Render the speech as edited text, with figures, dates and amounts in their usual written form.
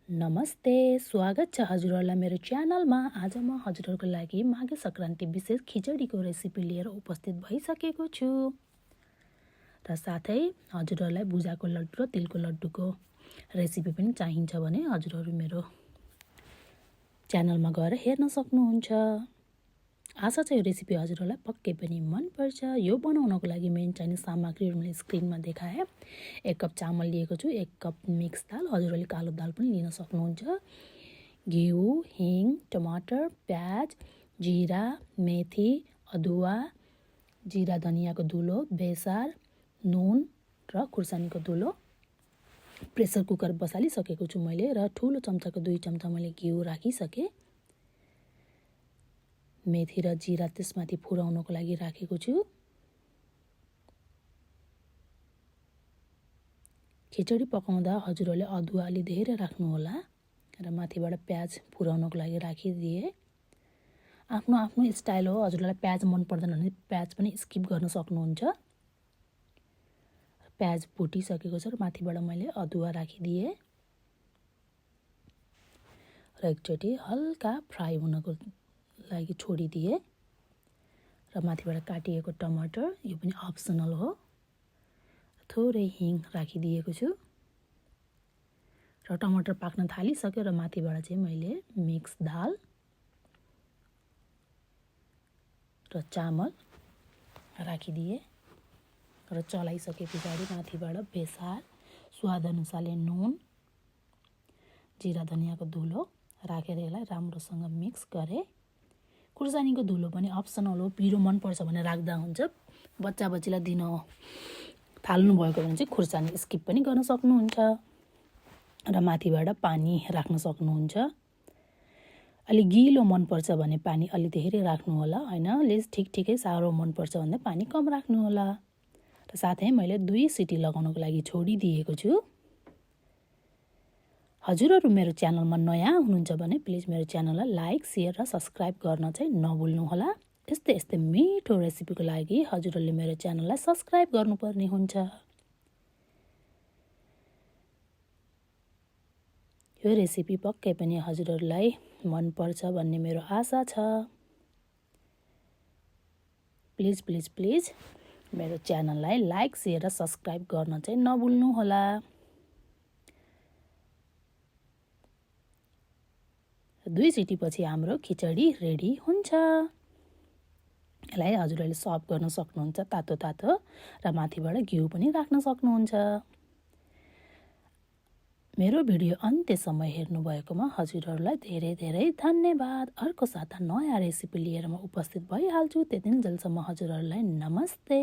नमस्ते, स्वागत छ हजुरहरूलाई मेरो च्यानलमा। आज म हजुरहरूको लागि माघे सङ्क्रान्ति विशेष खिचडीको रेसिपी लिएर उपस्थित भइसकेको छु र साथै हजुरहरूलाई भुजाको लड्डु र तिलको लड्डुको रेसिपी पनि चाहिन्छ भने हजुरहरू मेरो च्यानलमा गएर हेर्न सक्नुहुन्छ। आशा छ यो रेसिपी हजुरहरूलाई पक्कै पनि मनपर्छ। यो बनाउनको लागि मेन चाहिने सामग्रीहरू मैले स्क्रिनमा देखाएँ। 1 कप चामल लिएको छु, 1 कप मिक्स दाल, हजुरहरूले कालो दाल पनि लिन सक्नुहुन्छ। घिउ, हिङ, टमाटर, प्याज, जिरा, मेथी, अदुवा, जिरा धनियाको धुलो, बेसार, नुन र खुर्सानीको धुलो। प्रेसर कुकर बसालिसकेको छु मैले र ठुलो चम्चाको 2 चम्चा मैले घिउ राखिसकेँ। मेथी र जिरा त्यसमाथि फुराउनको लागि राखेको छु। खिचडी पकाउँदा हजुरहरूले अदुवा अलि धेरै राख्नुहोला र माथिबाट प्याज फुराउनको लागि राखिदिए। आफ्नो आफ्नो स्टाइल हो, हजुरलाई प्याज मन पर्दैन भने प्याज पनि स्किप गर्न सक्नुहुन्छ। प्याज फुटिसकेको छ र माथिबाट मैले अदुवा राखिदिएँ र एकचोटि हल्का फ्राई हुनको लागि छोडिदिएँ र माथिबाट काटिएको टमाटर, यो पनि अप्सनल हो, थोरै हिङ राखिदिएको छु र टमाटर पाक्न थालिसक्यो र माथिबाट चाहिँ मैले मिक्स दाल र चामल राखिदिएँ र चलाइसके पछाडि माथिबाट बेसार, स्वादअनुसारले नुन, जिरा धनियाको धुलो राखेर यसलाई राम्रोसँग मिक्स गरेँ। खुर्सानीको धुलो पनि अप्सनल हो, पिरो मनपर्छ भने राख्दा हुन्छ। बच्चा बच्चीलाई दिन थाल्नुभएको भने चाहिँ खुर्सानी स्किप पनि गर्न सक्नुहुन्छ र माथिबाट पानी राख्न सक्नुहुन्छ। अलि गिलो मनपर्छ भने पानी अलि धेरै राख्नुहोला, होइन लेस ठिकै साह्रो मनपर्छ भने पानी कम राख्नुहोला। र साथै मैले 2 सिटी लगाउनको लागि छोडिदिएको छु। हजुरहरू मेरो च्यानलमा नयाँ हुनुहुन्छ भने प्लिज मेरो च्यानललाई लाइक, सेयर र सब्सक्राइब गर्न चाहिँ नभुल्नुहोला। यस्तै मिठो रेसिपीको लागि हजुरहरूले मेरो च्यानललाई सब्सक्राइब गर्नुपर्ने हुन्छ। यो रेसिपी पक्कै पनि हजुरहरूलाई मनपर्छ भन्ने मेरो आशा छ। प्लिज मेरो च्यानललाई लाइक, सेयर र सब्सक्राइब गर्न चाहिँ नभुल्नुहोला। 2 सिटीपछि हाम्रो खिचडी रेडी हुन्छ। यसलाई हजुरहरूले सर्भ गर्न सक्नुहुन्छ तातो र माथिबाट घिउ पनि राख्न सक्नुहुन्छ। मेरो भिडियो अन्त्यसम्म हेर्नुभएकोमा हजुरहरूलाई धेरै धन्यवाद। अर्को साता नयाँ रेसिपी लिएर म उपस्थित भइहाल्छु। त्यतिन्जेलसम्म हजुरहरूलाई नमस्ते।